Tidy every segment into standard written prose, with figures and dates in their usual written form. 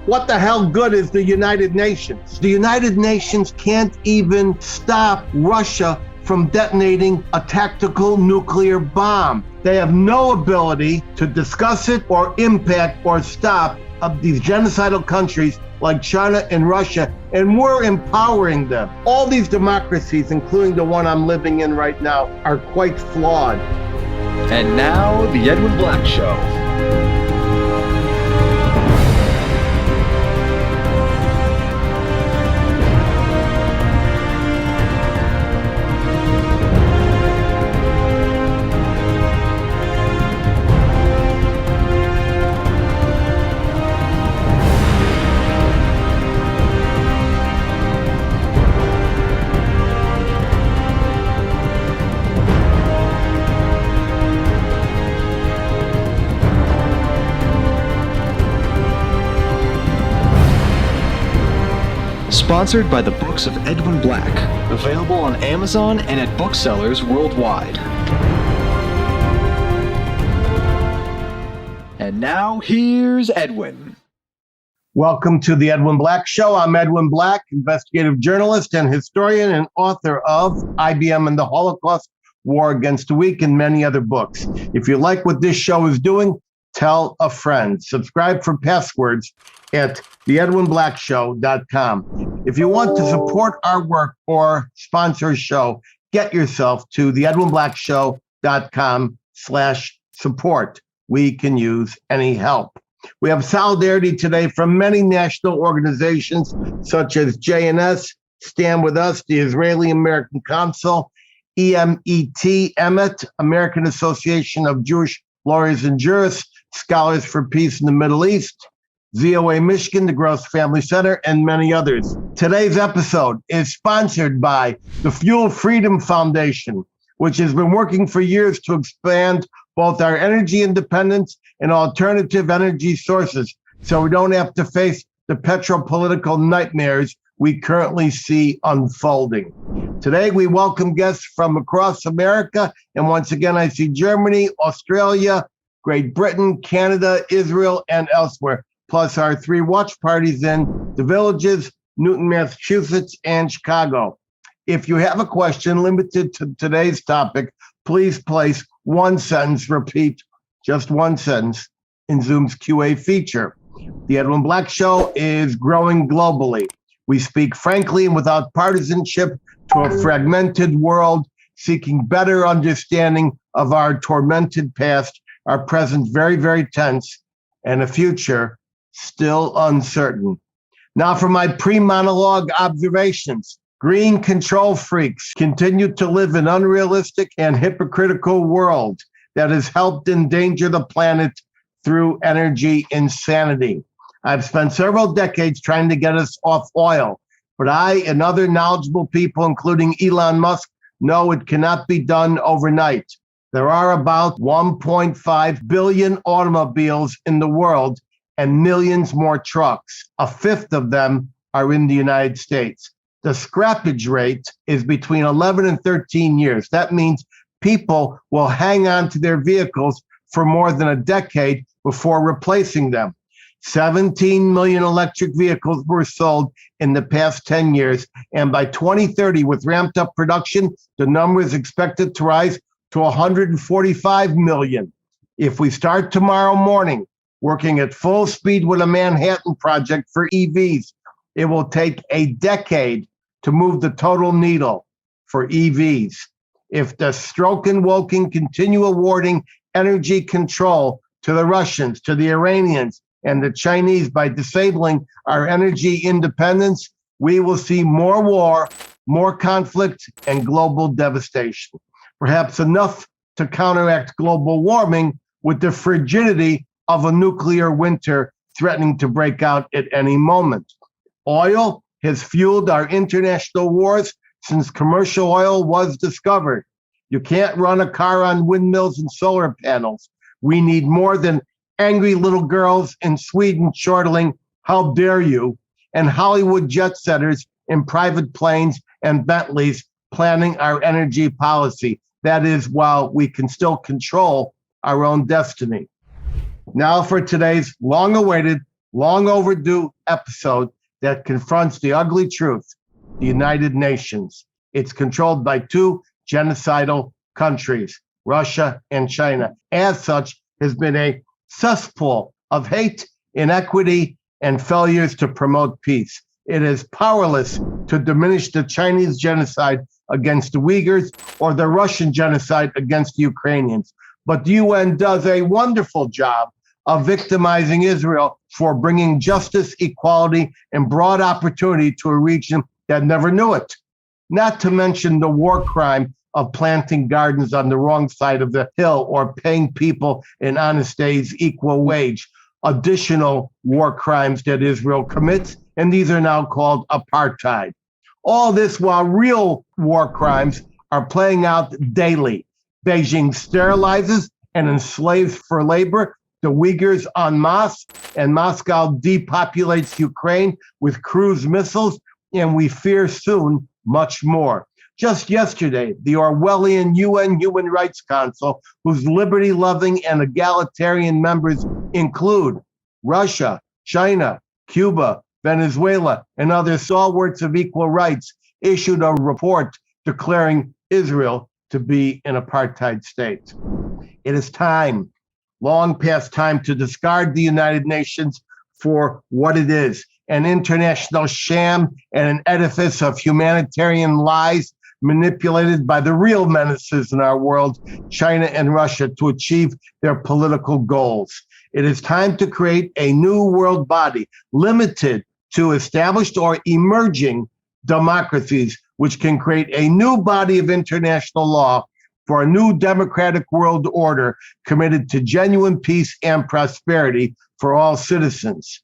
What the hell good is the United Nations? The United Nations can't even stop Russia from detonating a tactical nuclear bomb. They have no ability to discuss it or impact or stop of these genocidal countries like China and Russia, and we're empowering them. All these democracies, including the one I'm living in right now, are quite flawed. And now, The Edwin Black Show. Sponsored by the Books of Edwin Black, available on Amazon and at booksellers worldwide. And now, here's Edwin. Welcome to the Edwin Black Show. I'm Edwin Black, investigative journalist and historian and author of IBM and the Holocaust, War Against the Weak, and many other books. If you like what this show is doing, tell a friend. Subscribe for passwords at theedwinblackshow.com. If you want to support our work or sponsor a show, get yourself to theedwinblackshow.com/support. We can use any help. We have solidarity today from many national organizations such as JNS, Stand With Us, the Israeli American Council, EMET, American Association of Jewish Lawyers and Jurists, Scholars for Peace in the Middle East, ZOA Michigan, the Gross Family Center, and many others. Today's episode is sponsored by the Fuel Freedom Foundation, which has been working for years to expand both our energy independence and alternative energy sources so we don't have to face the petropolitical nightmares we currently see unfolding. Today, we welcome guests from across America, and once again, I see Germany, Australia, Great Britain, Canada, Israel, and elsewhere, plus our three watch parties in the Villages, Newton, Massachusetts, and Chicago. If you have a question limited to today's topic, please place one sentence, repeat just one sentence in Zoom's QA feature. The Edwin Black Show is growing globally. We speak frankly and without partisanship to a fragmented world, seeking better understanding of our tormented past, our present very, very tense, and a future still uncertain. Now for my pre-monologue observations. Green control freaks continue to live in an unrealistic and hypocritical world that has helped endanger the planet through energy insanity. I've spent several decades trying to get us off oil, but I and other knowledgeable people, including Elon Musk, know it cannot be done overnight. There are about 1.5 billion automobiles in the world and millions more trucks. A fifth of them are in the United States. The scrappage rate is between 11 and 13 years. That means people will hang on to their vehicles for more than a decade before replacing them. 17 million electric vehicles were sold in the past 10 years, and by 2030, with ramped up production, the number is expected to rise to 145 million. If we start tomorrow morning working at full speed with a Manhattan Project for EVs, it will take a decade to move the total needle for EVs. If the Stroke and Woken continue awarding energy control to the Russians, to the Iranians, and the Chinese by disabling our energy independence, we will see more war, more conflict, and global devastation. Perhaps enough to counteract global warming with the frigidity of a nuclear winter threatening to break out at any moment. Oil has fueled our international wars since commercial oil was discovered. You can't run a car on windmills and solar panels. We need more than angry little girls in Sweden chortling, "How dare you?" and Hollywood jet setters in private planes and Bentleys planning our energy policy. That is, while we can still control our own destiny. Now for today's long-awaited long overdue episode that confronts the ugly truth. The United Nations. It's controlled by two genocidal countries, Russia and China. As such, has been a cesspool of hate, inequity, and failures to promote peace. It is powerless to diminish the Chinese genocide against the Uyghurs or the Russian genocide against the Ukrainians. But the UN does a wonderful job of victimizing Israel for bringing justice, equality, and broad opportunity to a region that never knew it. Not to mention the war crime of planting gardens on the wrong side of the hill or paying people in honest days equal wage. Additional war crimes that Israel commits, and these are now called apartheid. All this while real war crimes are playing out daily. Beijing sterilizes and enslaves for labor the Uyghurs en masse, and Moscow depopulates Ukraine with cruise missiles, and we fear soon much more. Just yesterday, the Orwellian UN Human Rights Council, whose liberty-loving and egalitarian members include Russia, China, Cuba, Venezuela, and other stalwarts of equal rights, issued a report declaring Israel to be an apartheid state. It is time, long past time, to discard the United Nations for what it is, an international sham and an edifice of humanitarian lies manipulated by the real menaces in our world, China and Russia, to achieve their political goals. It is time to create a new world body limited to established or emerging democracies, which can create a new body of international law for a new democratic world order committed to genuine peace and prosperity for all citizens.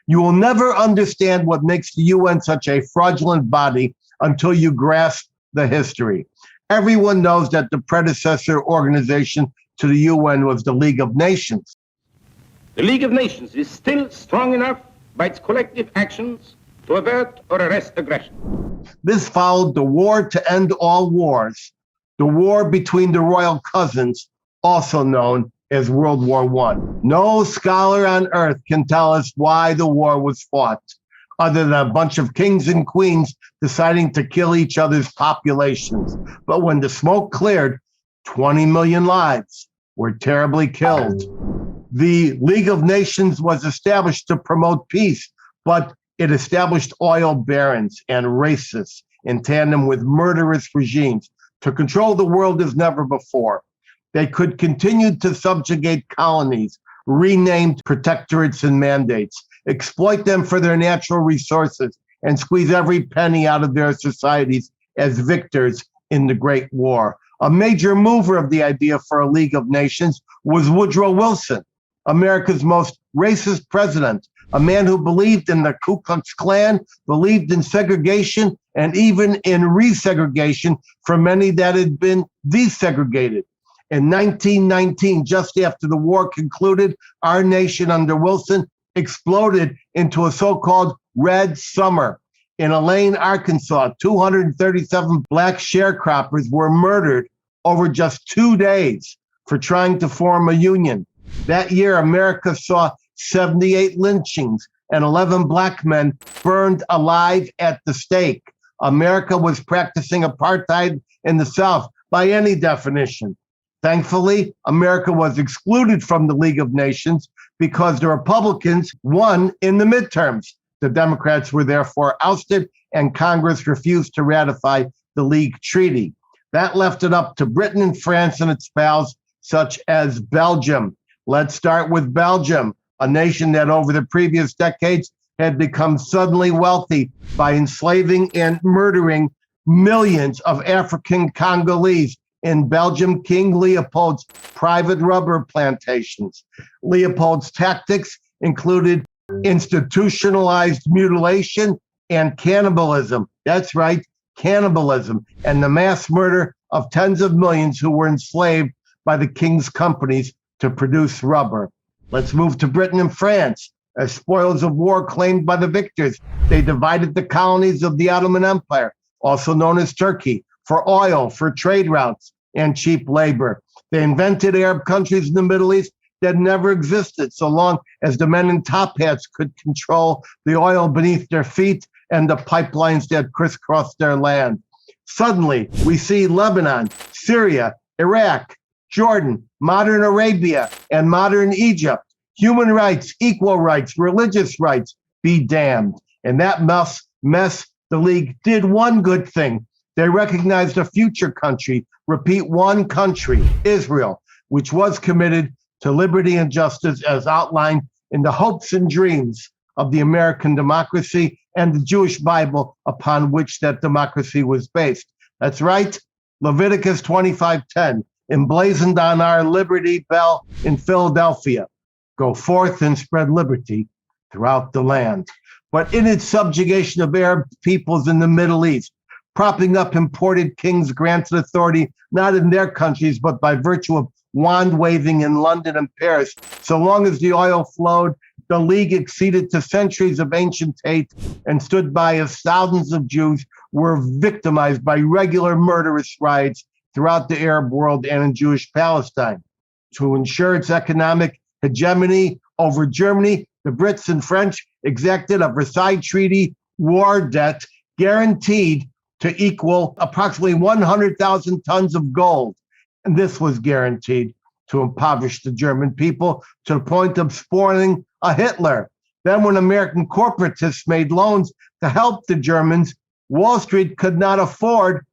You will never understand what makes the UN such a fraudulent body until you grasp the history. Everyone knows that the predecessor organization to the UN was the League of Nations. The League of Nations is still strong enough by its collective actions to avert or arrest aggression. This followed the war to end all wars, the war between the royal cousins, also known as World War I. No scholar on earth can tell us why the war was fought, other than a bunch of kings and queens deciding to kill each other's populations. But when the smoke cleared, 20 million lives were terribly killed. The League of Nations was established to promote peace, but it established oil barons and racists in tandem with murderous regimes to control the world as never before. They could continue to subjugate colonies, renamed protectorates and mandates, exploit them for their natural resources, and squeeze every penny out of their societies as victors in the Great War. A major mover of the idea for a League of Nations was Woodrow Wilson, America's most racist president, a man who believed in the Ku Klux Klan, believed in segregation, and even in resegregation for many that had been desegregated. In 1919, just after the war concluded, our nation under Wilson exploded into a so-called Red Summer. In Elaine, Arkansas, 237 black sharecroppers were murdered over just 2 days for trying to form a union. That year, America saw 78 lynchings and 11 black men burned alive at the stake. America was practicing apartheid in the South by any definition. Thankfully, America was excluded from the League of Nations because the Republicans won in the midterms. The Democrats were therefore ousted, and Congress refused to ratify the League Treaty. That left it up to Britain and France and its pals, such as Belgium. Let's start with Belgium, a nation that over the previous decades had become suddenly wealthy by enslaving and murdering millions of African Congolese in Belgium, King Leopold's private rubber plantations. Leopold's tactics included institutionalized mutilation and cannibalism. That's right, cannibalism, and the mass murder of tens of millions who were enslaved by the king's companies to produce rubber. Let's move to Britain and France. As spoils of war claimed by the victors, they divided the colonies of the Ottoman Empire, also known as Turkey, for oil, for trade routes, and cheap labor. They invented Arab countries in the Middle East that never existed so long as the men in top hats could control the oil beneath their feet and the pipelines that crisscrossed their land. Suddenly, we see Lebanon, Syria, Iraq, Jordan, modern Arabia, and modern Egypt. Human rights, equal rights, religious rights, be damned. In that mess, the League did one good thing. They recognized a future country, repeat, one country, Israel, which was committed to liberty and justice as outlined in the hopes and dreams of the American democracy and the Jewish Bible upon which that democracy was based. That's right, Leviticus 25:10, emblazoned on our Liberty Bell in Philadelphia. Go forth and spread liberty throughout the land. But in its subjugation of Arab peoples in the Middle East, propping up imported kings granted authority not in their countries, but by virtue of wand waving in London and Paris. So long as the oil flowed, the League acceded to centuries of ancient hate and stood by as thousands of Jews were victimized by regular murderous riots throughout the Arab world and in Jewish Palestine. To ensure its economic hegemony over Germany, the Brits and French exacted a Versailles Treaty war debt guaranteed to equal approximately 100,000 tons of gold. And this was guaranteed to impoverish the German people to the point of spawning a Hitler. Then when American corporatists made loans to help the Germans, Wall Street could not afford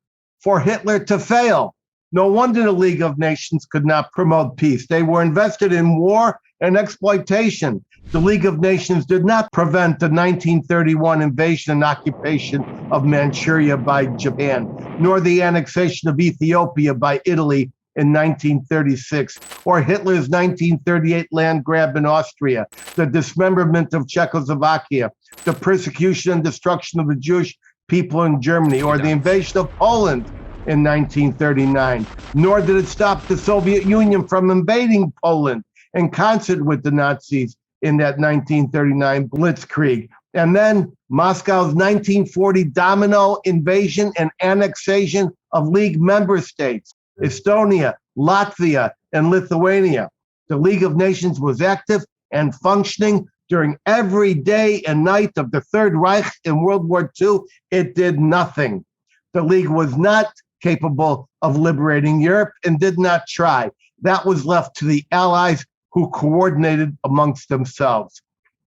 for Hitler to fail. No wonder the League of Nations could not promote peace. They were invested in war and exploitation. The League of Nations did not prevent the 1931 invasion and occupation of Manchuria by Japan, nor the annexation of Ethiopia by Italy in 1936, or Hitler's 1938 land grab in Austria, the dismemberment of Czechoslovakia, the persecution and destruction of the Jewish people in Germany, or the invasion of Poland in 1939, nor did it stop the Soviet Union from invading Poland in concert with the Nazis in that 1939 Blitzkrieg. And then Moscow's 1940 domino invasion and annexation of League member states, Estonia, Latvia, and Lithuania. The League of Nations was active and functioning during every day and night of the Third Reich in World War II. It did nothing. The League was not capable of liberating Europe and did not try. That was left to the Allies, who coordinated amongst themselves.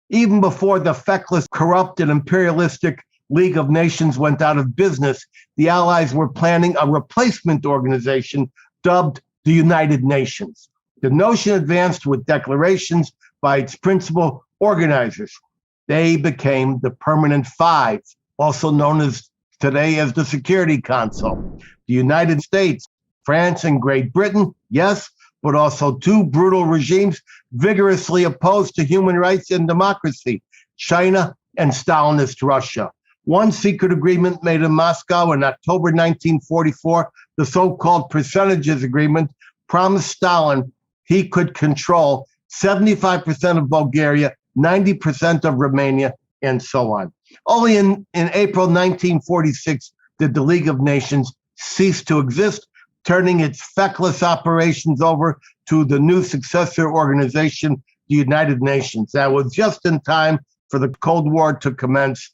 Even before the feckless, corrupt, and imperialistic League of Nations went out of business, the Allies were planning a replacement organization dubbed the United Nations. The notion advanced with declarations by its principal organizers. They became the Permanent Five, also known as today as the Security Council. The United States, France, and Great Britain, yes, but also two brutal regimes vigorously opposed to human rights and democracy, China and Stalinist Russia. One secret agreement made in Moscow in October 1944, the so-called Percentages Agreement, promised Stalin he could control 75% of Bulgaria, 90% of Romania, and so on. Only in April 1946 did the League of Nations cease to exist, turning its feckless operations over to the new successor organization, the United Nations. That was just in time for the Cold War to commence.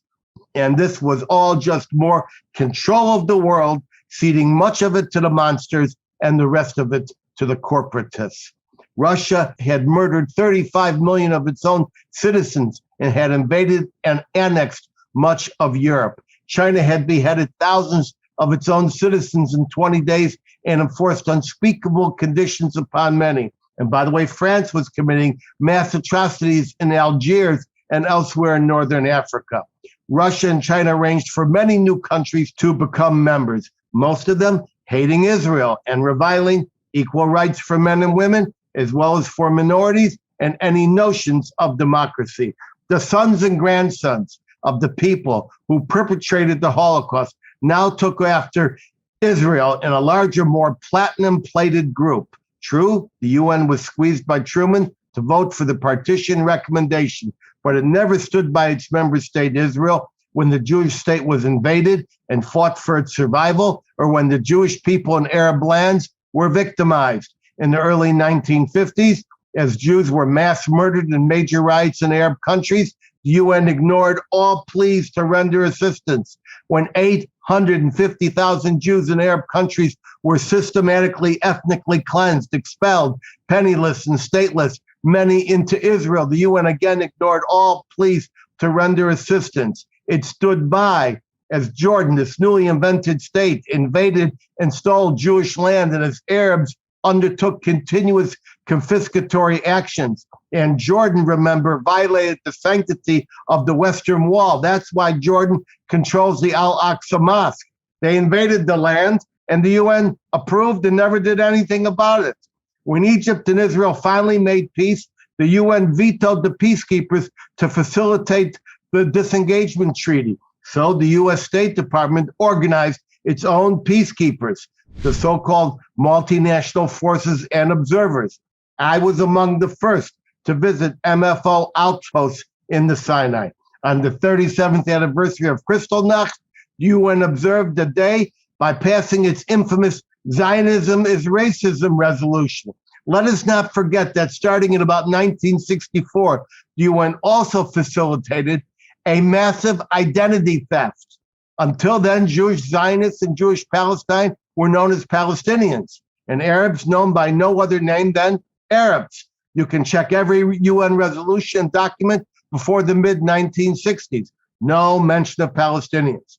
And this was all just more control of the world, ceding much of it to the monsters and the rest of it to the corporatists. Russia had murdered 35 million of its own citizens and had invaded and annexed much of Europe. China had beheaded thousands of its own citizens in 20 days and enforced unspeakable conditions upon many. And by the way, France was committing mass atrocities in Algiers and elsewhere in northern Africa. Russia and China arranged for many new countries to become members, most of them hating Israel and reviling equal rights for men and women, as well as for minorities and any notions of democracy. The sons and grandsons of the people who perpetrated the Holocaust now took after Israel in a larger, more platinum-plated group. True, the UN was squeezed by Truman to vote for the partition recommendation, but it never stood by its member state Israel when the Jewish state was invaded and fought for its survival, or when the Jewish people in Arab lands were victimized. In the early 1950s, As Jews were mass murdered in major riots in Arab countries, the UN ignored all pleas to render assistance. When 850,000 Jews in Arab countries were systematically ethnically cleansed, expelled, penniless and stateless, many into Israel, the UN again ignored all pleas to render assistance. It stood by as Jordan, this newly invented state, invaded and stole Jewish land, and as Arabs undertook continuous confiscatory actions. And Jordan, remember, violated the sanctity of the Western Wall. That's why Jordan controls the Al-Aqsa Mosque. They invaded the land, and the UN approved and never did anything about it. When Egypt and Israel finally made peace, the UN vetoed the peacekeepers to facilitate the disengagement treaty. So the U.S. State Department organized its own peacekeepers, the so-called multinational forces and observers. I was among the first to visit MFO outposts in the Sinai. On the 37th anniversary of Kristallnacht, the UN observed the day by passing its infamous Zionism is Racism resolution. Let us not forget that starting in about 1964, the UN also facilitated a massive identity theft. Until then, Jewish Zionists and Jewish Palestine were known as Palestinians, and Arabs known by no other name than Arabs. You can check every UN resolution document before the mid-1960s. No mention of Palestinians.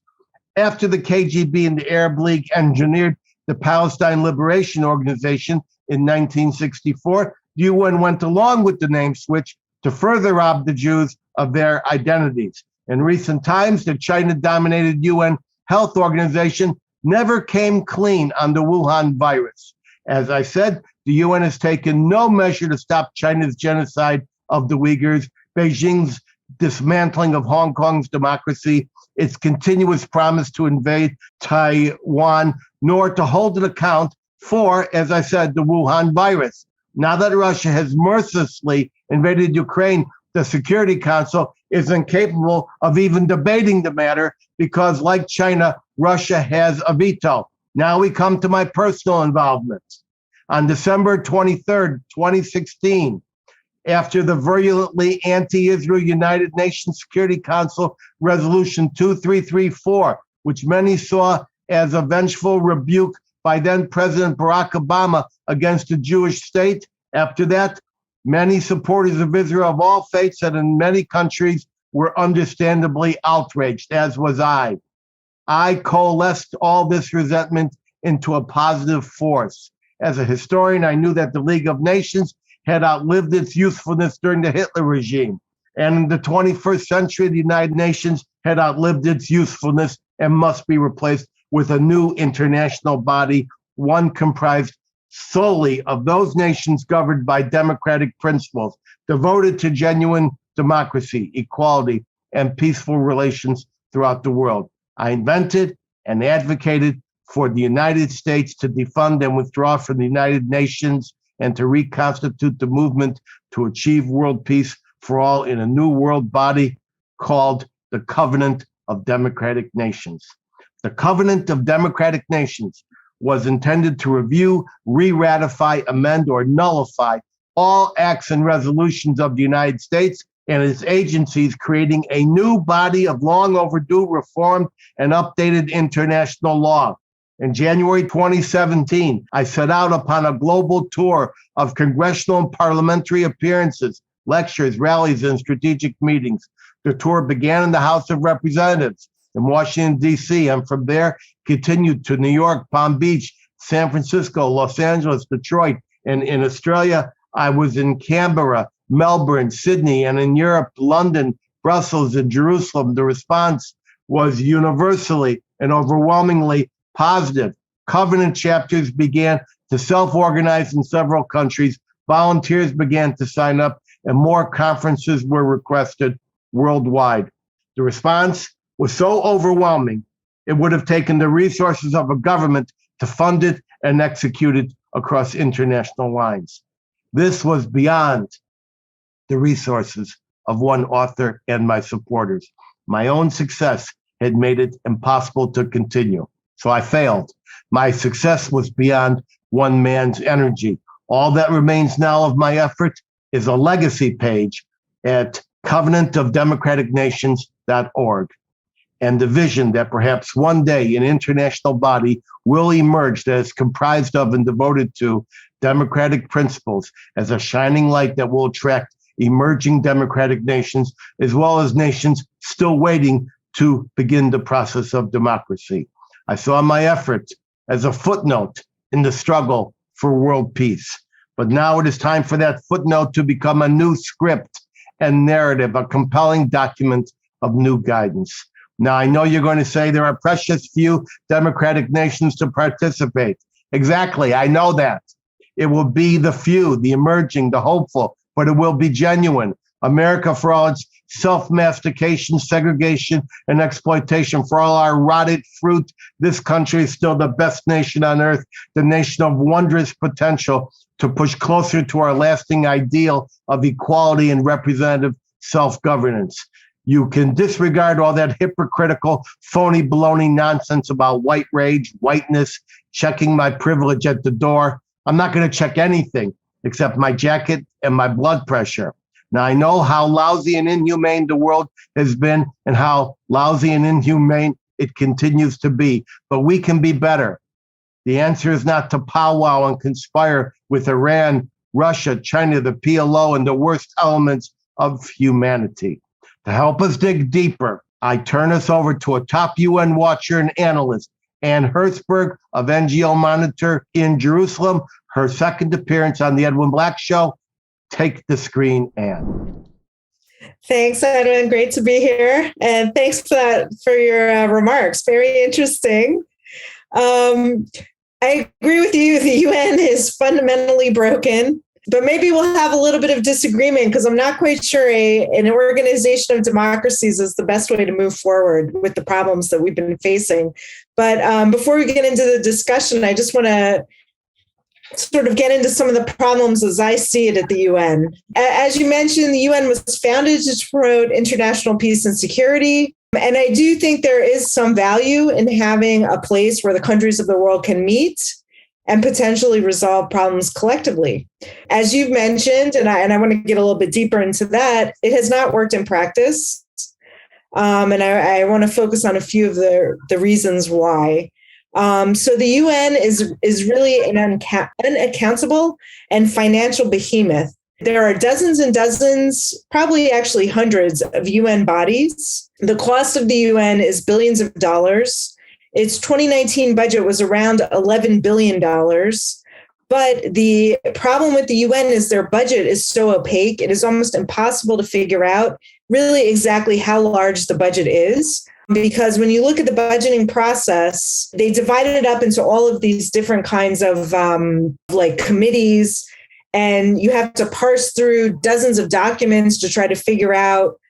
After the KGB and the Arab League engineered the Palestine Liberation Organization in 1964, the UN went along with the name switch to further rob the Jews of their identities. In recent times, the China-dominated UN Health Organization never came clean on the Wuhan virus. As I said, the UN has taken no measure to stop China's genocide of the Uyghurs, Beijing's dismantling of Hong Kong's democracy, its continuous promise to invade Taiwan, nor to hold an account for, as I said, the Wuhan virus. Now that Russia has mercilessly invaded Ukraine, the Security Council is incapable of even debating the matter because, like China, Russia has a veto. Now we come to my personal involvement. On December 23rd, 2016, after the virulently anti-Israel United Nations Security Council Resolution 2334, which many saw as a vengeful rebuke by then President Barack Obama against the Jewish state, after that, many supporters of Israel of all faiths and in many countries were understandably outraged, as was I. I coalesced all this resentment into a positive force. As a historian, I knew that the League of Nations had outlived its usefulness during the Hitler regime. And in the 21st century, the United Nations had outlived its usefulness and must be replaced with a new international body, one comprised solely of those nations governed by democratic principles, devoted to genuine democracy, equality, and peaceful relations throughout the world. I invented and advocated for the United States to defund and withdraw from the United Nations and to reconstitute the movement to achieve world peace for all in a new world body called the Covenant of Democratic Nations. The Covenant of Democratic Nations was intended to review, re-ratify, amend, or nullify all acts and resolutions of the United States and its agencies, creating a new body of long overdue reformed and updated international law. In January 2017, I set out upon a global tour of congressional and parliamentary appearances, lectures, rallies, and strategic meetings. The tour began in the House of Representatives in Washington, D.C., and from there continued to New York, Palm Beach, San Francisco, Los Angeles, Detroit, and in Australia, I was in Canberra, Melbourne, Sydney, and in Europe, London, Brussels, and Jerusalem. The response was universally and overwhelmingly positive. Covenant chapters began to self-organize in several countries. Volunteers began to sign up, and more conferences were requested worldwide. The response was so overwhelming, it would have taken the resources of a government to fund it and execute it across international lines. This was beyond the resources of one author and my supporters. My own success had made it impossible to continue, so I failed. My success was beyond one man's energy. All that remains now of my effort is a legacy page at covenantofdemocraticnations.org. And the vision that perhaps one day an international body will emerge that is comprised of and devoted to democratic principles as a shining light that will attract emerging democratic nations, as well as nations still waiting to begin the process of democracy. I saw my effort as a footnote in the struggle for world peace. But now it is time for that footnote to become a new script and narrative, a compelling document of new guidance. Now, I know you're going to say there are precious few democratic nations to participate. Exactly, I know that. It will be the few, the emerging, the hopeful, but it will be genuine. America, for all its self-mastication, segregation, and exploitation, for all our rotted fruit, this country is still the best nation on earth, the nation of wondrous potential to push closer to our lasting ideal of equality and representative self-governance. You can disregard all that hypocritical, phony, baloney nonsense about white rage, whiteness, checking my privilege at the door. I'm not going to check anything except my jacket and my blood pressure. Now, I know how lousy and inhumane the world has been and how lousy and inhumane it continues to be, but we can be better. The answer is not to powwow and conspire with Iran, Russia, China, the PLO, and the worst elements of humanity. To help us dig deeper, I turn us over to a top UN watcher and analyst, Anne Hertzberg of NGO Monitor in Jerusalem, her second appearance on the Edwin Black Show. Take the screen, Anne. Thanks, Edwin. Great to be here. And thanks for your remarks. Very interesting. I agree with you. The UN is fundamentally broken, but maybe we'll have a little bit of disagreement because I'm not quite sure an organization of democracies is the best way to move forward with the problems that we've been facing. But before we get into the discussion, I just want to sort of get into some of the problems as I see it at the UN. As you mentioned, the UN was founded to promote international peace and security. And I do think there is some value in having a place where the countries of the world can meet and potentially resolve problems collectively. As you've mentioned, and I want to get a little bit deeper into that, it has not worked in practice. And I want to focus on a few of the reasons why. So the UN is really an unaccountable and financial behemoth. There are dozens and dozens, probably actually hundreds of UN bodies. The cost of the UN is billions of dollars. Its 2019 budget was around $11 billion. But the problem with the UN is their budget is so opaque, it is almost impossible to figure out really exactly how large the budget is. Because when you look at the budgeting process, they divided it up into all of these different kinds of committees, and you have to parse through dozens of documents to try to figure out,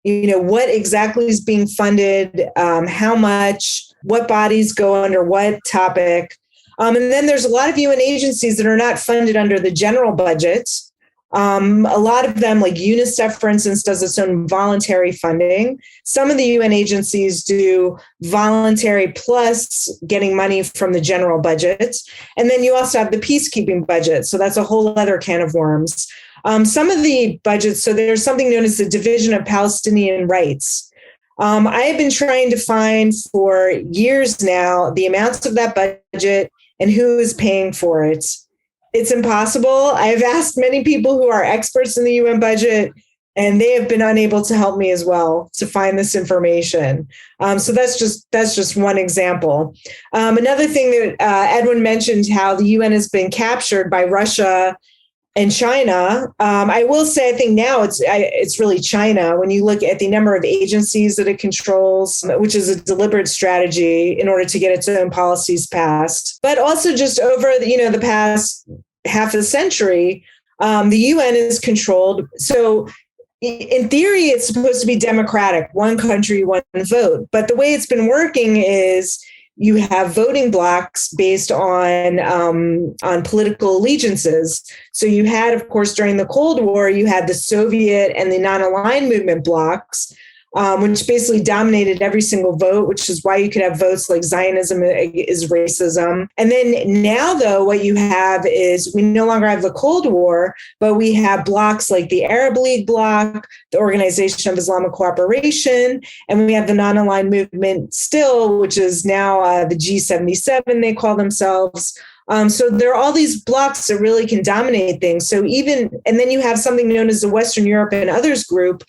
what exactly is being funded, how much, what bodies go under what topic. And then there's a lot of UN agencies that are not funded under the general budget. A lot of them, like UNICEF, for instance, does its own voluntary funding. Some of the UN agencies do voluntary plus getting money from the general budget. And then you also have the peacekeeping budget. So that's a whole other can of worms. Some of the budgets, so there's something known as the Division of Palestinian Rights. I have been trying to find for years now the amounts of that budget and who is paying for it. It's impossible. I've asked many people who are experts in the UN budget, and they have been unable to help me as well to find this information. So that's just one example. Another thing that Edwin mentioned, how the UN has been captured by Russia and China. I will say, I think now it's really China when you look at the number of agencies that it controls, which is a deliberate strategy in order to get its own policies passed. But also just over the past half a century, the UN is controlled. So in theory, it's supposed to be democratic, one country, one vote. But the way it's been working is you have voting blocks based on political allegiances. So you had, of course, during the Cold War, you had the Soviet and the non-aligned movement blocks. which basically dominated every single vote, which is why you could have votes like Zionism is racism. And then now, though, what you have is we no longer have the Cold War, but we have blocs like the Arab League bloc, the Organization of Islamic Cooperation, and we have the non-aligned movement still, which is now the G77, they call themselves. So there are all these blocs that really can dominate things. So and then you have something known as the Western Europe and Others group,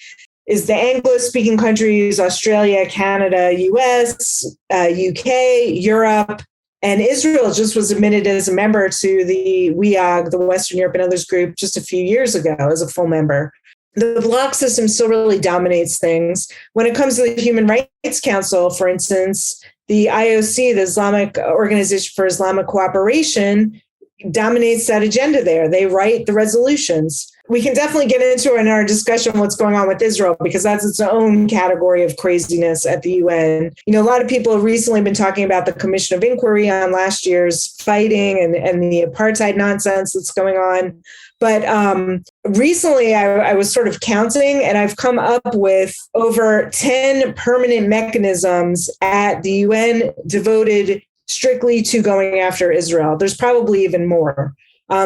is the Anglo-speaking countries, Australia, Canada, US, UK, Europe, and Israel just was admitted as a member to the WEOG, the Western Europe and Others group, just a few years ago as a full member. The bloc system still really dominates things. When it comes to the Human Rights Council, for instance, the IOC, the Islamic Organization for Islamic Cooperation, dominates that agenda there. They write the resolutions. We can definitely get into in our discussion what's going on with Israel, because that's its own category of craziness at the UN. A lot of people have recently been talking about the Commission of Inquiry on last year's fighting and the apartheid nonsense that's going on. But recently I was sort of counting, and I've come up with over 10 permanent mechanisms at the UN devoted strictly to going after Israel. There's probably even more.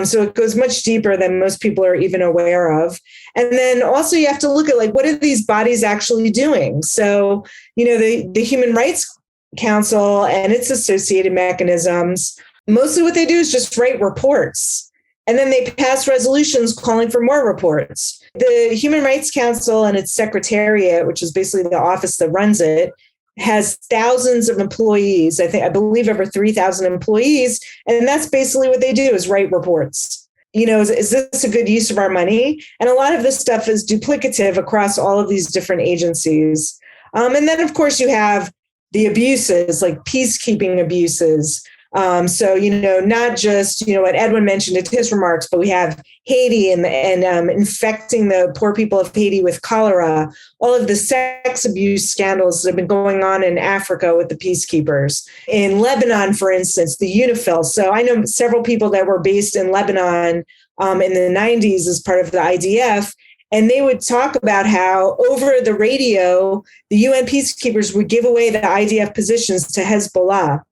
So it goes much deeper than most people are even aware of. And then also you have to look at what are these bodies actually doing? So, the Human Rights Council and its associated mechanisms, mostly what they do is just write reports. And then they pass resolutions calling for more reports. The Human Rights Council and its secretariat, which is basically the office that runs it, has thousands of employees. I believe over 3,000 employees. And that's basically what they do, is write reports. Is this a good use of our money? And a lot of this stuff is duplicative across all of these different agencies. And then, of course, you have the abuses, like peacekeeping abuses. So, not just, what Edwin mentioned in his remarks, but we have Haiti and infecting the poor people of Haiti with cholera, all of the sex abuse scandals that have been going on in Africa with the peacekeepers. In Lebanon, for instance, the UNIFIL. So I know several people that were based in Lebanon in the 90s as part of the IDF. And they would talk about how over the radio, the UN peacekeepers would give away the IDF positions to Hezbollah.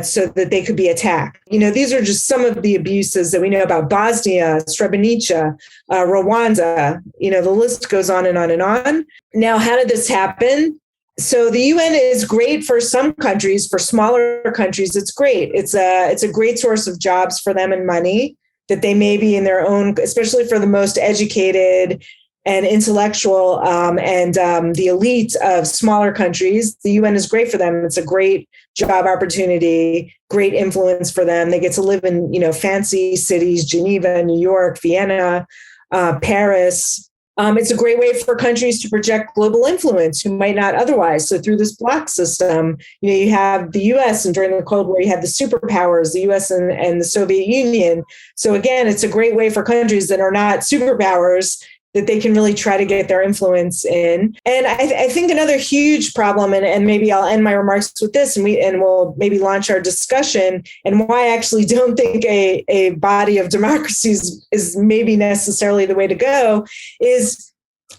So that they could be attacked. These are just some of the abuses that we know about: Bosnia, Srebrenica, Rwanda. The list goes on and on and on. Now, how did this happen? So the UN is great for some countries. For smaller countries, it's great. It's a great source of jobs for them and money that they may be in their own, especially for the most educated and intellectual and the elite of smaller countries. The UN is great for them. It's a great job opportunity, great influence for them. They get to live in, fancy cities: Geneva, New York, Vienna, Paris. It's a great way for countries to project global influence who might not otherwise. So through this bloc system, you have the US, and during the Cold War, you had the superpowers, the US and the Soviet Union. So again, it's a great way for countries that are not superpowers that they can really try to get their influence in. And I think another huge problem, and maybe I'll end my remarks with this, and we'll maybe launch our discussion, and why I actually don't think a body of democracies is maybe necessarily the way to go, is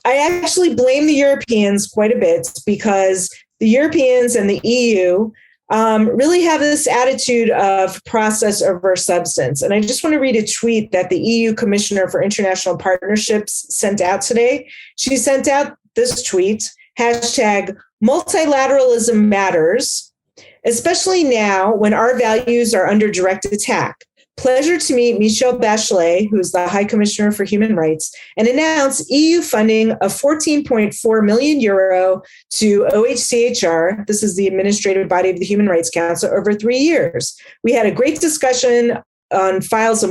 I actually blame the Europeans quite a bit, because the Europeans and the EU really have this attitude of process over substance. And I just want to read a tweet that the EU Commissioner for International Partnerships sent out today. She sent out this tweet, #multilateralism matters, especially now when our values are under direct attack. Pleasure to meet Michelle Bachelet, who is the High Commissioner for Human Rights, and announce EU funding of 14.4 million euro to OHCHR. This is the administrative body of the Human Rights Council, over 3 years. We had a great discussion on files of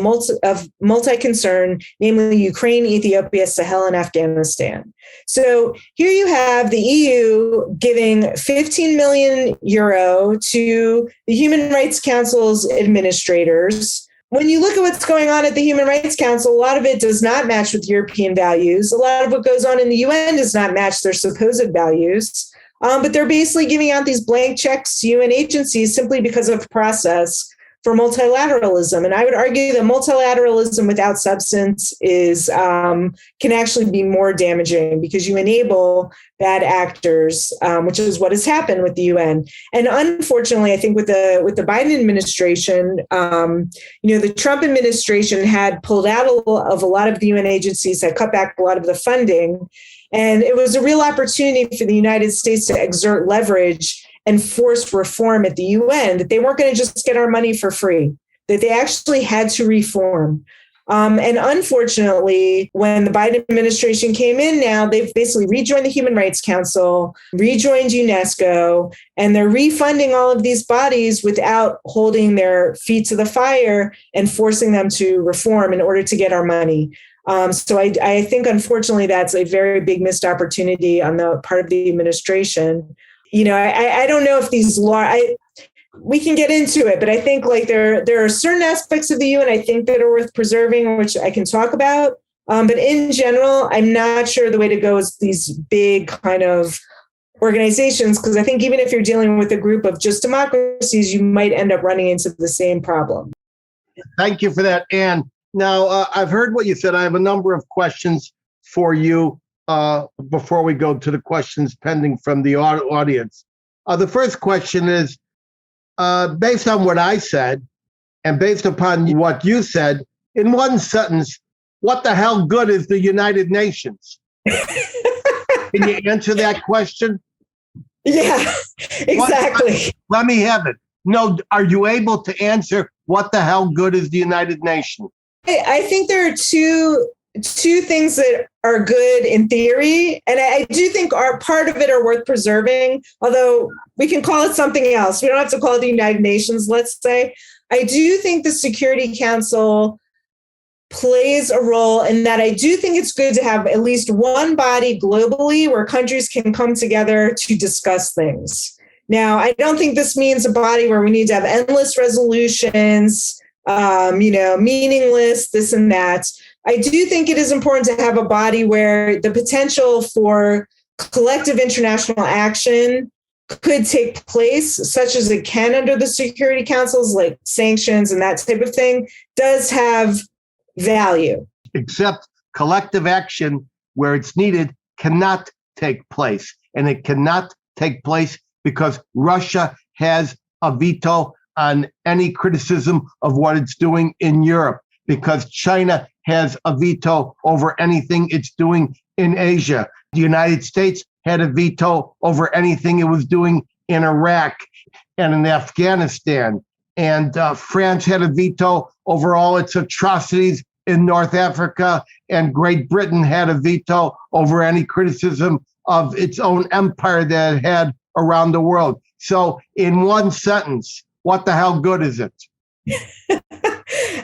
multi-concern, namely Ukraine, Ethiopia, Sahel, and Afghanistan. So here you have the EU giving 15 million euro to the Human Rights Council's administrators. When you look at what's going on at the Human Rights Council, a lot of it does not match with European values. A lot of what goes on in the UN does not match their supposed values. But they're basically giving out these blank checks to UN agencies simply because of process, for multilateralism. And I would argue that multilateralism without substance is can actually be more damaging because you enable bad actors, which is what has happened with the UN. And unfortunately, I think with the Biden administration, the Trump administration had pulled out of a lot of the UN agencies, had cut back a lot of the funding. And it was a real opportunity for the United States to exert leverage and force reform at the UN, that they weren't going to just get our money for free, that they actually had to reform. And unfortunately, when the Biden administration came in now, they've basically rejoined the Human Rights Council, rejoined UNESCO, and they're refunding all of these bodies without holding their feet to the fire and forcing them to reform in order to get our money. So I think, unfortunately, that's a very big missed opportunity on the part of the administration. I don't know if these we can get into it, but I think like there are certain aspects of the UN I think that are worth preserving, which I can talk about. But in general, I'm not sure the way to go is these big kind of organizations, because I think even if you're dealing with a group of just democracies, you might end up running into the same problem. Thank you for that, Anne. Now, I've heard what you said. I have a number of questions for you before we go to the questions pending from the audience. The first question is, based on what I said and based upon what you said, in one sentence, what the hell good is the United Nations? Can you answer that question? Yeah, exactly. Let me have it. No, are you able to answer what the hell good is the United Nations? I think there are two things that are good in theory, and I do think are part of it are worth preserving, although we can call it something else. We don't have to call it the United Nations, let's say. I do think the Security Council plays a role in that. I do think it's good to have at least one body globally where countries can come together to discuss things. Now, I don't think this means a body where we need to have endless resolutions, meaningless, this and that. I do think it is important to have a body where the potential for collective international action could take place, such as it can under the Security Councils, like sanctions and that type of thing, does have value. Except collective action where it's needed cannot take place. And it cannot take place because Russia has a veto on any criticism of what it's doing in Europe, because China has a veto over anything it's doing in Asia. The United States had a veto over anything it was doing in Iraq and in Afghanistan. And France had a veto over all its atrocities in North Africa. And Great Britain had a veto over any criticism of its own empire that it had around the world. So in one sentence, what the hell good is it?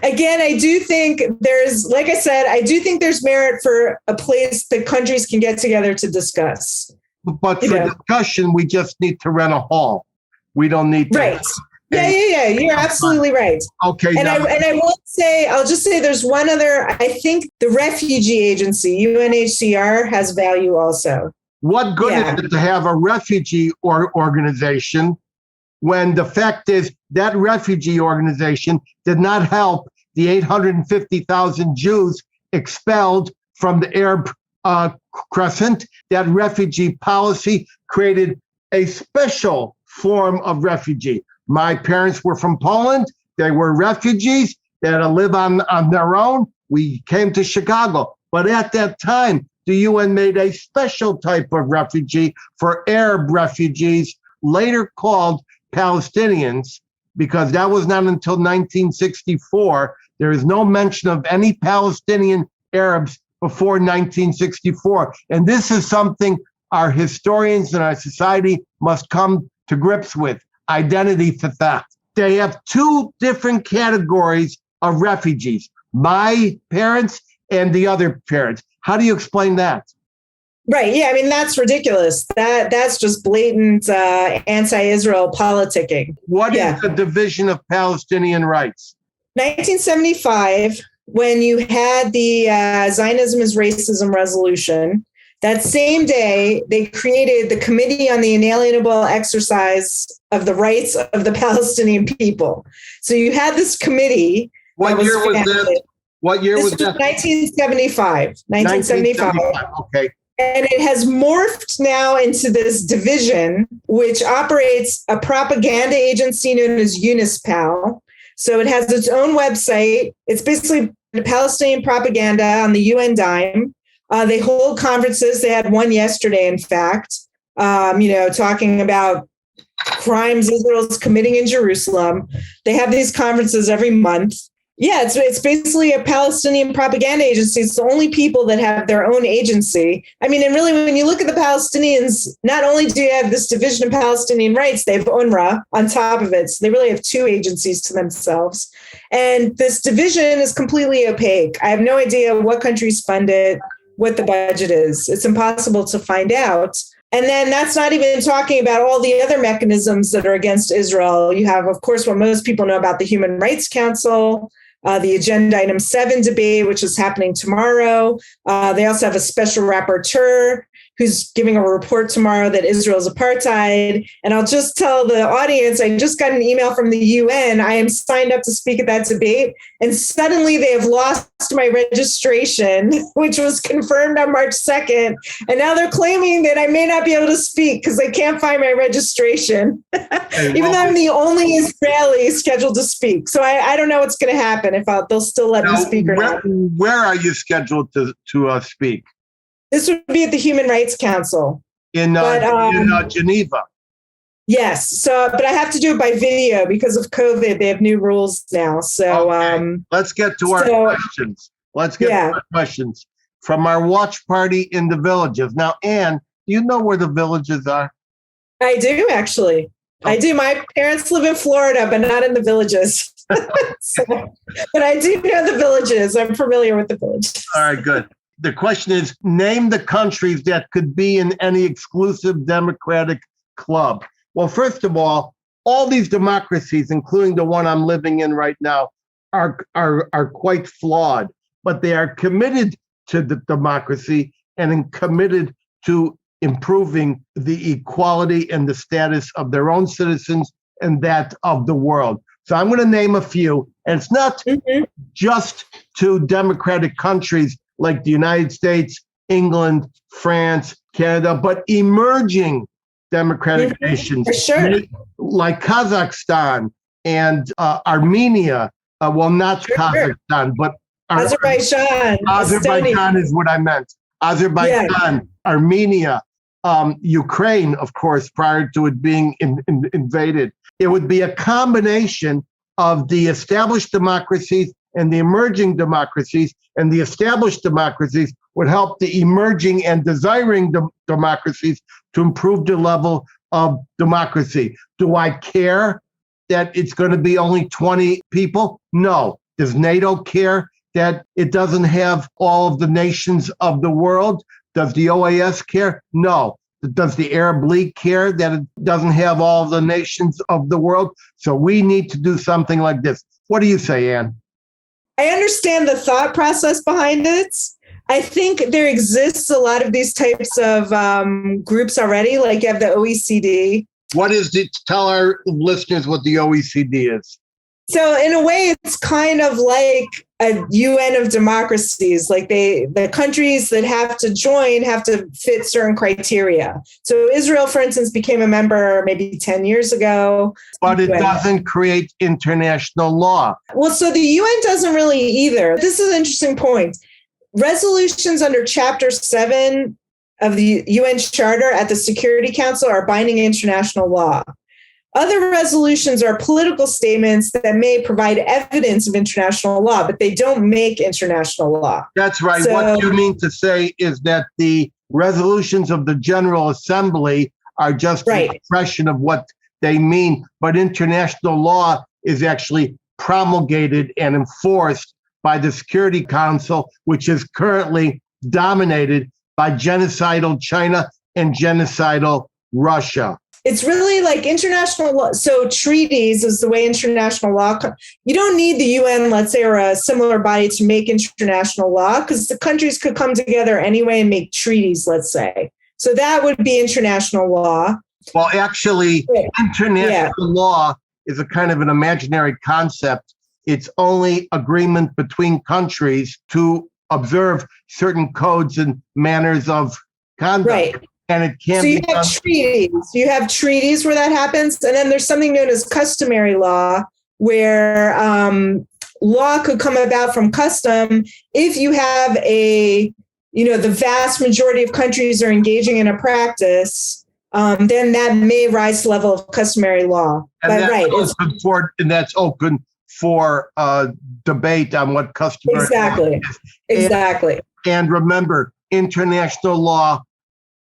Again, I do think like I said, I do think there's merit for a place that countries can get together to discuss. But for discussion, we just need to rent a hall. We don't need to. Right. Yeah. You're absolutely right. Okay. And I'll just say there's one other, I think the refugee agency, UNHCR, has value also. What good is it to have a refugee organization when the fact is that refugee organization did not help the 850,000 Jews expelled from the Arab Crescent? That refugee policy created a special form of refugee. My parents were from Poland. They were refugees. They had to live on their own. We came to Chicago. But at that time, the UN made a special type of refugee for Arab refugees, later called Palestinians, because that was not until 1964. There is no mention of any Palestinian Arabs before 1964. And this is something our historians and our society must come to grips with: identity theft. They have two different categories of refugees: my parents and the other parents. How do you explain that? Right. Yeah. I mean, that's ridiculous. That's just blatant anti-Israel politicking. What is the division of Palestinian rights? 1975, when you had the Zionism is Racism resolution, That same day, they created the Committee on the Inalienable Exercise of the Rights of the Palestinian People. So you had this committee. What year was founded. this? What year was This that? was 1975. 1975. Okay. And it has morphed now into this division, which operates a propaganda agency known as UNISPAL. So it has its own website. It's basically Palestinian propaganda on the UN dime. They hold conferences. They had one yesterday, in fact, talking about crimes Israel's committing in Jerusalem. They have these conferences every month. Yeah, it's basically a Palestinian propaganda agency. It's the only people that have their own agency. I mean, and really, when you look at the Palestinians, not only do you have this division of Palestinian rights, they have UNRWA on top of it. So they really have two agencies to themselves. And this division is completely opaque. I have no idea what countries fund it, what the budget is. It's impossible to find out. And then that's not even talking about all the other mechanisms that are against Israel. You have, of course, what most people know about the Human Rights Council, the Agenda Item 7 debate, which is happening tomorrow. They also have a special rapporteur who's giving a report tomorrow that Israel's apartheid. And I'll just tell the audience, I just got an email from the UN. I am signed up to speak at that debate. And suddenly they have lost my registration, which was confirmed on March 2nd. And now they're claiming that I may not be able to speak because they can't find my registration, even though I'm the only Israeli scheduled to speak. So I don't know what's going to happen, if they'll still let me speak or not. Where are you scheduled to speak? This would be at the Human Rights Council. In Geneva. Yes. So, but I have to do it by video because of COVID. They have new rules now. So, let's get to our questions. Our questions from our watch party in the villages. Now, Ann, do you know where the villages are? I do, actually. I do. My parents live in Florida, but not in the villages. But I do know the villages. I'm familiar with the villages. All right, good. The question is, name the countries that could be in any exclusive democratic club. Well, first of all these democracies, including the one I'm living in right now, are quite flawed, but they are committed to the democracy and committed to improving the equality and the status of their own citizens and that of the world. So I'm going to name a few, and it's not just to democratic countries like the United States, England, France, Canada, but emerging democratic nations like Kazakhstan and Armenia. Not Kazakhstan, but Azerbaijan. Azerbaijan is what I meant. Azerbaijan, Armenia, Ukraine, of course, prior to it being invaded. It would be a combination of the established democracies and the emerging democracies, and the established democracies would help the emerging and desiring democracies to improve the level of democracy. Do I care that it's going to be only 20 people? No. Does NATO care that it doesn't have all of the nations of the world? Does the OAS care? No. Does the Arab League care that it doesn't have all of the nations of the world? So we need to do something like this. What do you say, Ann? I understand the thought process behind it. I think there exists a lot of these types of groups already, like you have the OECD. Tell our listeners what the OECD is. So in a way, it's kind of like a UN of democracies. Like the countries that have to join have to fit certain criteria. So Israel, for instance, became a member maybe 10 years ago. But it doesn't create international law. Well, so the UN doesn't really either. This is an interesting point. Resolutions under Chapter 7 of the UN Charter at the Security Council are binding international law. Other resolutions are political statements that may provide evidence of international law, but they don't make international law. That's right. So, what you mean to say is that the resolutions of the General Assembly are just an expression of what they mean, but international law is actually promulgated and enforced by the Security Council, which is currently dominated by genocidal China and genocidal Russia. it's really like international law. So treaties is the way international law. You don't need the UN, let's say, or a similar body to make international law, because the countries could come together anyway and make treaties, let's say. So that would be international law. Well, actually, international law is a kind of an imaginary concept. It's only agreement between countries to observe certain codes and manners of conduct. Right. And it can So you be have treaties. You have treaties where that happens. And then there's something known as customary law, where law could come about from custom if you have the vast majority of countries are engaging in a practice, then that may rise to the level of customary law. and that's open for debate on what customary law is. Exactly. And remember, international law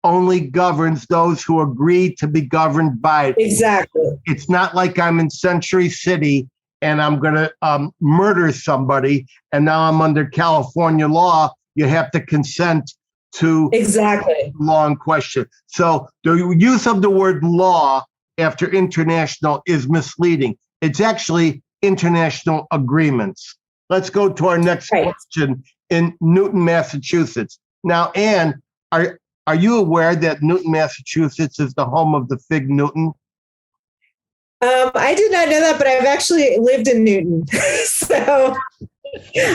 only governs those who agree to be governed by it. Exactly. It's not like I'm in Century City and I'm going to murder somebody, and now I'm under California law. You have to consent to exactly the law in question. So the use of the word law after international is misleading. It's actually international agreements. Let's go to our next question in Newton, Massachusetts. Now, Anne, are you aware that Newton, Massachusetts is the home of the Fig Newton? I did not know that, but I've actually lived in Newton. So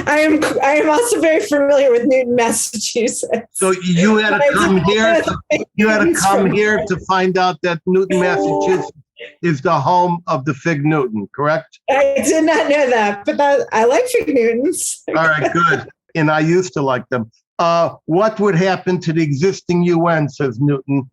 I am also very familiar with Newton, Massachusetts. So you had to come here. You had to come here to find out that Newton, Massachusetts is the home of the Fig Newton, correct? I did not know that, but I like Fig Newtons. All right, good. And I used to like them. What would happen to the existing UN, says Newton,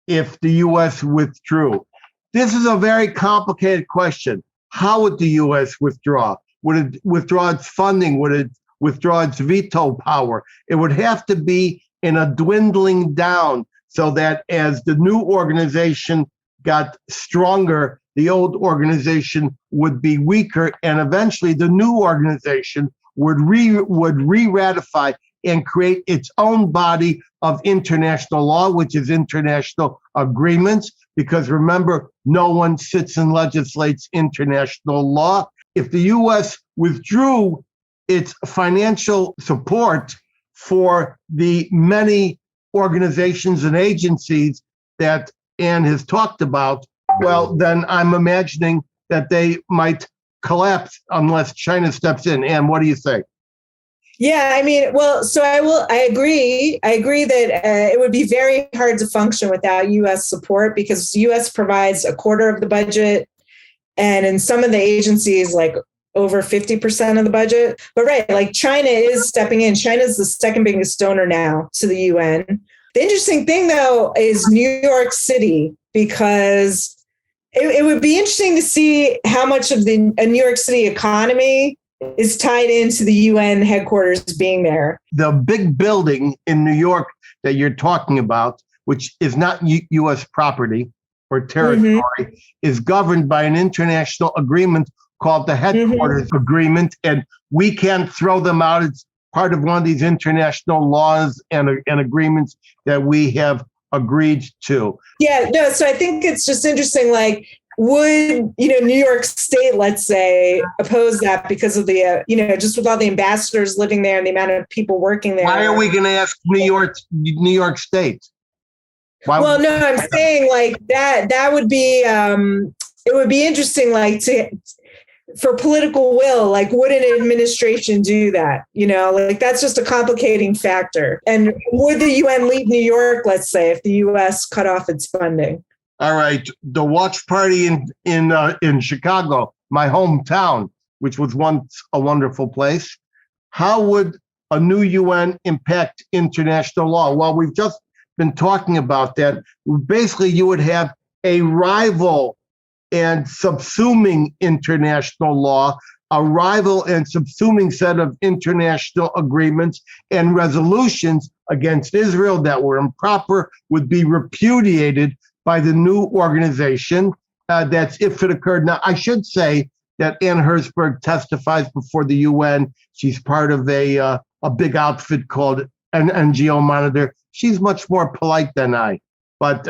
if the U.S. withdrew? This is a very complicated question. How would the U.S. withdraw? Would it withdraw its funding? Would it withdraw its veto power? It would have to be in a dwindling down, so that as the new organization got stronger, the old organization would be weaker, and eventually the new organization would re-ratify and create its own body of international law, which is international agreements, because remember, no one sits and legislates international law. If the U.S. withdrew its financial support for the many organizations and agencies that Anne has talked about, well, then I'm imagining that they might collapse unless China steps in. Anne, what do you think? Yeah, I mean, well, so I agree. I agree that it would be very hard to function without U.S. support, because the U.S. provides a quarter of the budget, and in some of the agencies, like over 50% of the budget. But right, like China is stepping in. China is the second biggest donor now to the UN. The interesting thing, though, is New York City, because it would be interesting to see how much of the New York City economy is tied into the UN headquarters being there. The big building in New York that you're talking about, which is not U.S. property or territory, is governed by an international agreement called the Headquarters Agreement, and we can't throw them out. It's part of one of these international laws and agreements that we have agreed to. Yeah, no, so I think it's just interesting, like, would, New York State, let's say, oppose that because of the, just with all the ambassadors living there and the amount of people working there? Why are we going to ask New York State? Well, no, I'm saying like that would be, it would be interesting, like for political will, like would an administration do that? Like that's just a complicating factor. And would the UN leave New York, let's say, if the US cut off its funding? All right, the watch party in Chicago, my hometown, which was once a wonderful place. How would a new UN impact international law? Well, we've just been talking about that. Basically, you would have a rival and subsuming international law, a rival and subsuming set of international agreements and resolutions against Israel that were improper would be repudiated by the new organization. That's if it occurred. Now, I should say that Anne Herzberg testifies before the UN. She's part of a big outfit called NGO Monitor. She's much more polite than I. But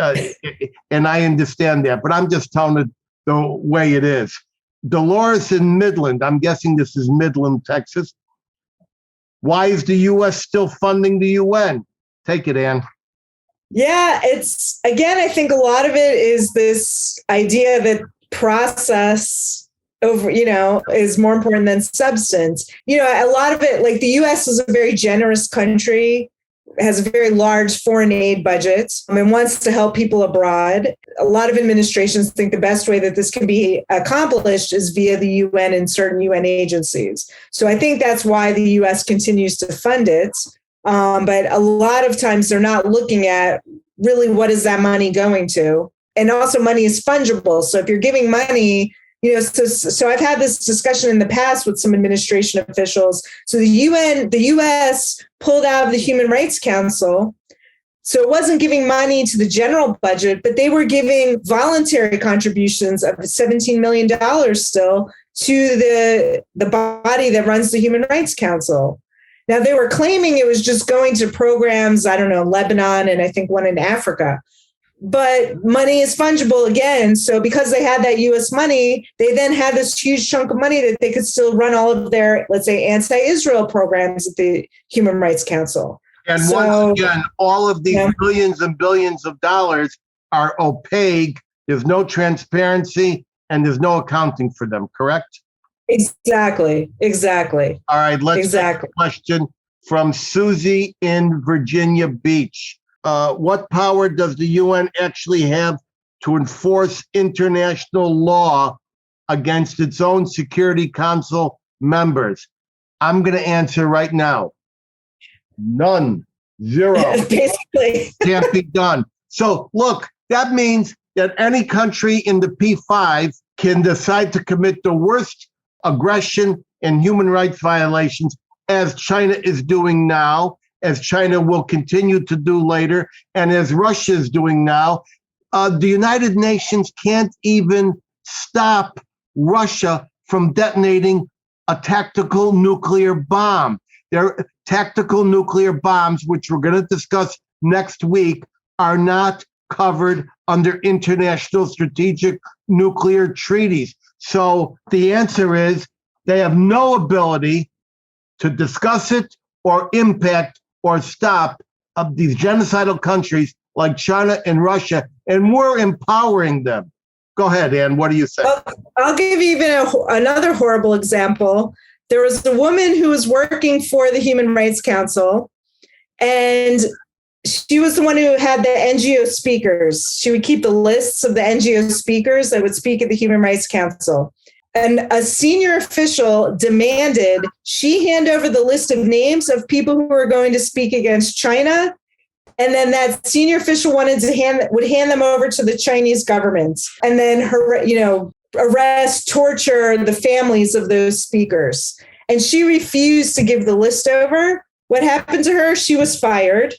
and I understand that, but I'm just telling it the way it is. Dolores in Midland, I'm guessing this is Midland, Texas. Why is the U.S. still funding the UN? Take it, Ann. Yeah, it's, again, I think a lot of it is this idea that process over, is more important than substance. A lot of it, like the US is a very generous country, has a very large foreign aid budget, and wants to help people abroad. A lot of administrations think the best way that this can be accomplished is via the UN and certain UN agencies. So I think that's why the US continues to fund it. But a lot of times they're not looking at really what is that money going to. And also money is fungible. So if you're giving money, so I've had this discussion in the past with some administration officials. So the US pulled out of the Human Rights Council. So it wasn't giving money to the general budget, but they were giving voluntary contributions of $17 million still to the body that runs the Human Rights Council. Now, they were claiming it was just going to programs, I don't know, Lebanon, and I think one in Africa. But money is fungible again. So because they had that US money, they then had this huge chunk of money that they could still run all of their, let's say, anti-Israel programs at the Human Rights Council. And once again, all of these billions and billions of dollars are opaque. There's no transparency and there's no accounting for them, correct? Exactly. All right, let's take a question from Susie in Virginia Beach. What power does the UN actually have to enforce international law against its own Security Council members? I'm going to answer right now. None. Zero. Basically. Can't be done. So look, that means that any country in the P5 can decide to commit the worst aggression and human rights violations, as China is doing now, as China will continue to do later, and as Russia is doing now. The United Nations can't even stop Russia from detonating a tactical nuclear bomb. Their tactical nuclear bombs, which we're going to discuss next week, are not covered under international strategic nuclear treaties. So the answer is they have no ability to discuss it or impact or stop of these genocidal countries like China and Russia, and we're empowering them. Go ahead, Ann. What do you say? Well, I'll give you even another horrible example. There was a woman who was working for the Human Rights Council, and she was the one who had the NGO speakers. She would keep the lists of the NGO speakers that would speak at the Human Rights Council. And a senior official demanded she hand over the list of names of people who were going to speak against China. And then that senior official would hand them over to the Chinese government, and then arrest, torture the families of those speakers. And she refused to give the list over. What happened to her? She was fired.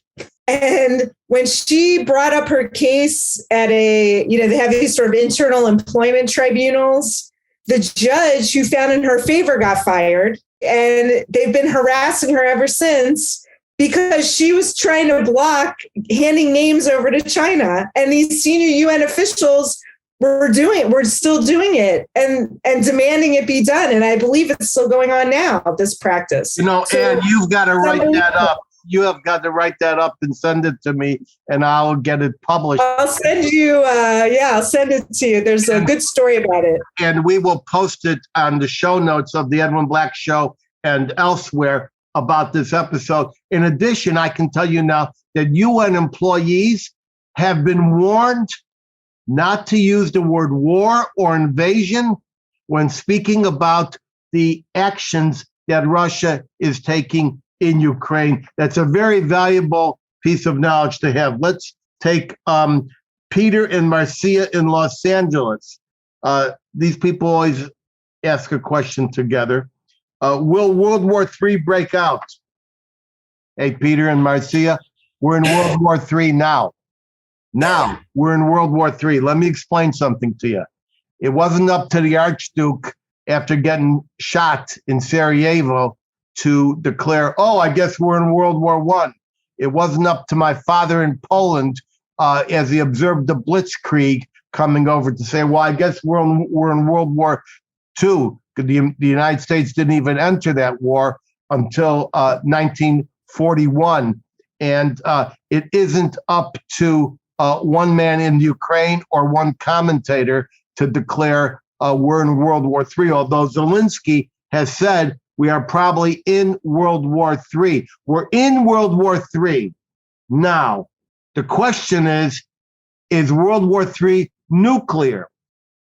And when she brought up her case at they have these sort of internal employment tribunals, the judge who found in her favor got fired. And they've been harassing her ever since because she was trying to block handing names over to China. And these senior UN officials were still doing it and demanding it be done. And I believe it's still going on now, this practice. And you've got to write that up. You have got to write that up and send it to me, and I'll get it published. I'll send you, I'll send it to you. There's a good story about it. And we will post it on the show notes of the Edwin Black Show and elsewhere about this episode. In addition, I can tell you now that UN employees have been warned not to use the word war or invasion when speaking about the actions that Russia is taking in Ukraine. That's a very valuable piece of knowledge to have. Let's take Peter and Marcia in Los Angeles. These people always ask a question together. Will World War III break out? Hey, Peter and Marcia, we're in World War III now. Now, we're in World War III. Let me explain something to you. It wasn't up to the Archduke after getting shot in Sarajevo to declare, I guess we're in World War I. It wasn't up to my father in Poland as he observed the Blitzkrieg coming over to say, well, I guess we're in World War II. The United States didn't even enter that war until 1941. And it isn't up to one man in Ukraine or one commentator to declare we're in World War III, although Zelensky has said we are probably in World War III. We're in World War III. Now, the question is World War III nuclear?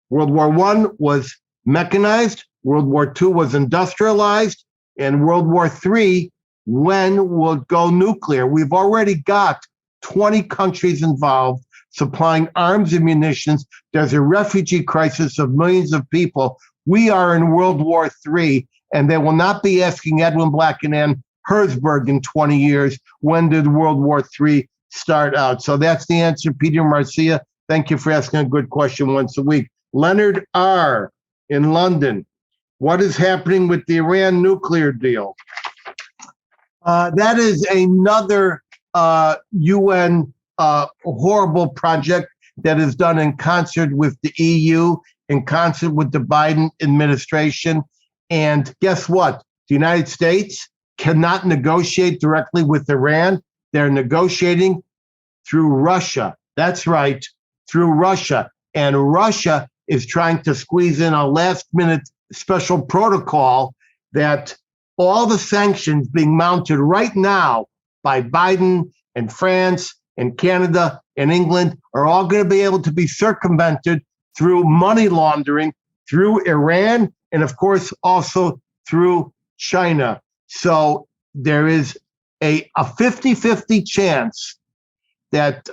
World War I was mechanized, World War II was industrialized, and World War III, when will it go nuclear? We've already got 20 countries involved supplying arms and munitions. There's a refugee crisis of millions of people. We are in World War III, and they will not be asking Edwin Black and Ann Herzberg in 20 years, when did World War III start out? So that's the answer, Peter Marcia. Thank you for asking a good question once a week. Leonard R. in London. What is happening with the Iran nuclear deal? That is another UN horrible project that is done in concert with the EU, in concert with the Biden administration. And guess what? The United States cannot negotiate directly with Iran. They're negotiating through Russia. That's right, through Russia. And Russia is trying to squeeze in a last-minute special protocol that all the sanctions being mounted right now by Biden and France and Canada and England are all going to be able to be circumvented through money laundering, through Iran, and of course also through China. So there is a 50-50 chance that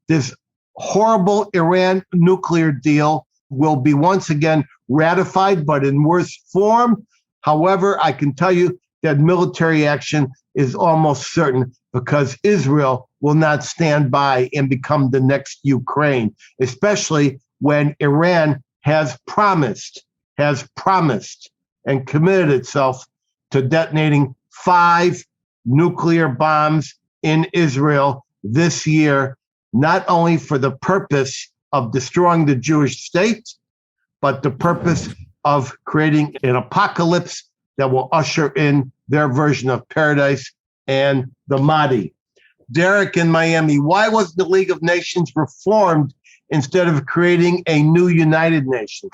this horrible Iran nuclear deal will be once again ratified, but in worse form. However, I can tell you that military action is almost certain, because Israel will not stand by and become the next Ukraine, especially when Iran has promised and committed itself to detonating 5 nuclear bombs in Israel this year, not only for the purpose of destroying the Jewish state, but the purpose of creating an apocalypse that will usher in their version of paradise and the Mahdi. Derek in Miami, why was the League of Nations reformed instead of creating a new United Nations?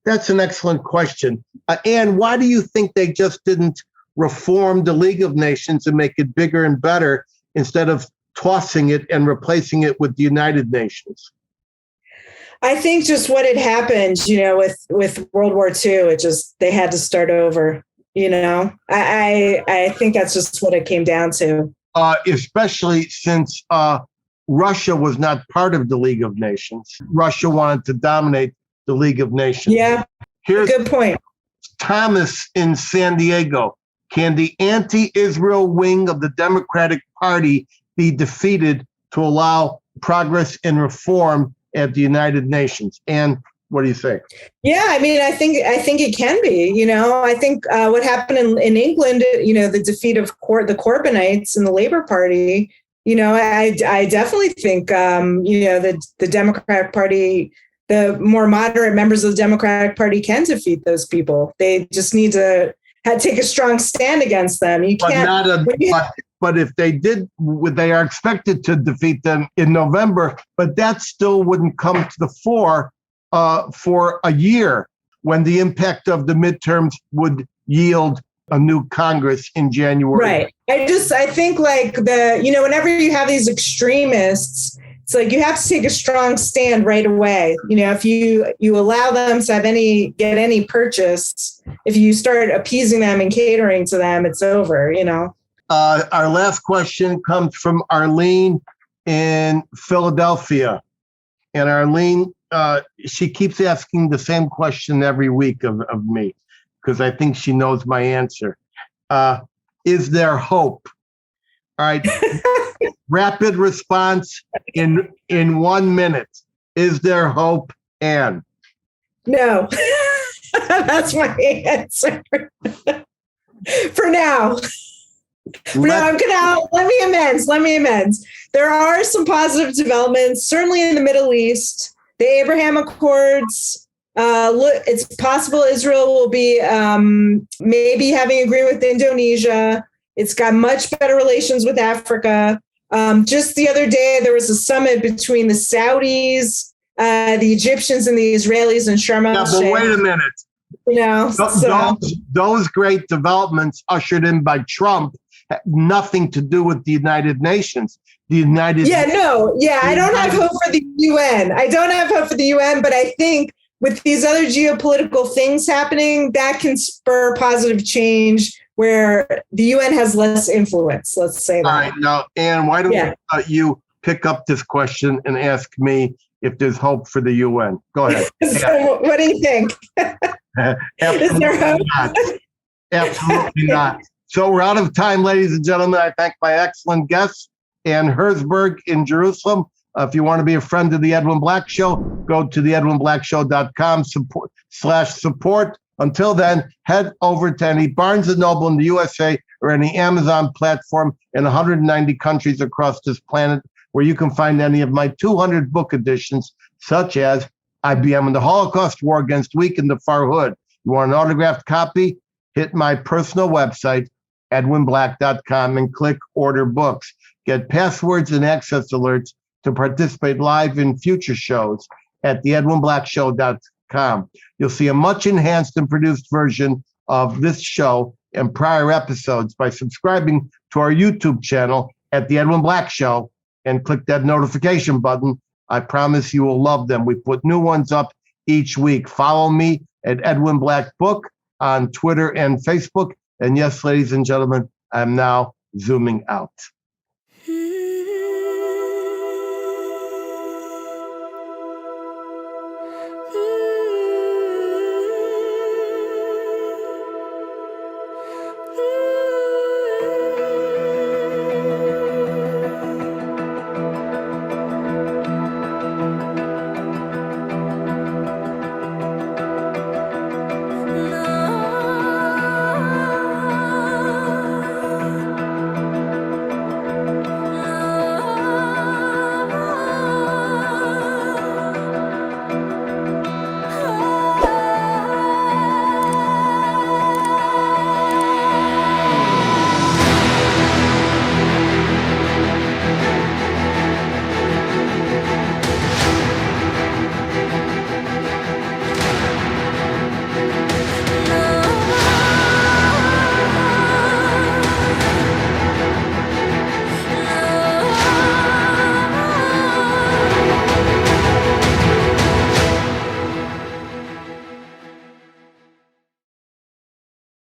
That's an excellent question. Ann, why do you think they just didn't reform the League of Nations and make it bigger and better instead of tossing it and replacing it with the United Nations? I think just what had happened, with World War II, they had to start over, I think that's just what it came down to. Especially since Russia was not part of the League of Nations. Russia wanted to dominate the League of Nations. Yeah, here's good point. Thomas in San Diego. Can the anti-Israel wing of the Democratic Party be defeated to allow progress and reform at the United Nations? And what do you say? Yeah, I think it can be. I think what happened in England, the defeat of the Corbynites in the Labour Party. I definitely think the Democratic Party, the more moderate members of the Democratic Party, can defeat those people. They just need to take a strong stand against them. You can't. But if they did, they are expected to defeat them in November. But that still wouldn't come to the fore for a year, when the impact of the midterms would yield a new Congress in January. Right. I think whenever you have these extremists, it's like you have to take a strong stand right away. If you allow them to get any purchase, if you start appeasing them and catering to them, it's over, Our last question comes from Arlene in Philadelphia. And Arlene, she keeps asking the same question every week of me, because I think she knows my answer. Is there hope? All right. Rapid response in 1 minute. Is there hope, Ann? No. That's my answer. For now. Let me amends. There are some positive developments, certainly in the Middle East. The Abraham Accords. It's possible Israel will be maybe having agreement with Indonesia. It's got much better relations with Africa. Just the other day, there was a summit between the Saudis, the Egyptians, and the Israelis in Sharm el Sheikh. But wait a minute. Those great developments ushered in by Trump have nothing to do with the United Nations. I don't have hope for the UN. But I think with these other geopolitical things happening, that can spur positive change where the UN has less influence. Let's say that. All right, now, Anne, why don't you pick up this question and ask me if there's hope for the UN? Go ahead. So, what do you think? Is there hope? Absolutely not. So we're out of time, ladies and gentlemen. I thank my excellent guests, Anne Herzberg in Jerusalem. If you want to be a friend of the Edwin Black Show, go to theedwinblackshow.com/support. Until then, head over to any Barnes & Noble in the USA or any Amazon platform in 190 countries across this planet, where you can find any of my 200 book editions, such as IBM and the Holocaust, War Against Weak, and The Far Hood. You want an autographed copy? Hit my personal website, edwinblack.com, and click Order Books. Get passwords and access alerts to participate live in future shows at theedwinblackshow.com. You'll see a much enhanced and produced version of this show and prior episodes by subscribing to our YouTube channel at The Edwin Black Show and click that notification button. I promise you will love them. We put new ones up each week. Follow me at Edwin Black Book on Twitter and Facebook. And yes, ladies and gentlemen, I'm now zooming out.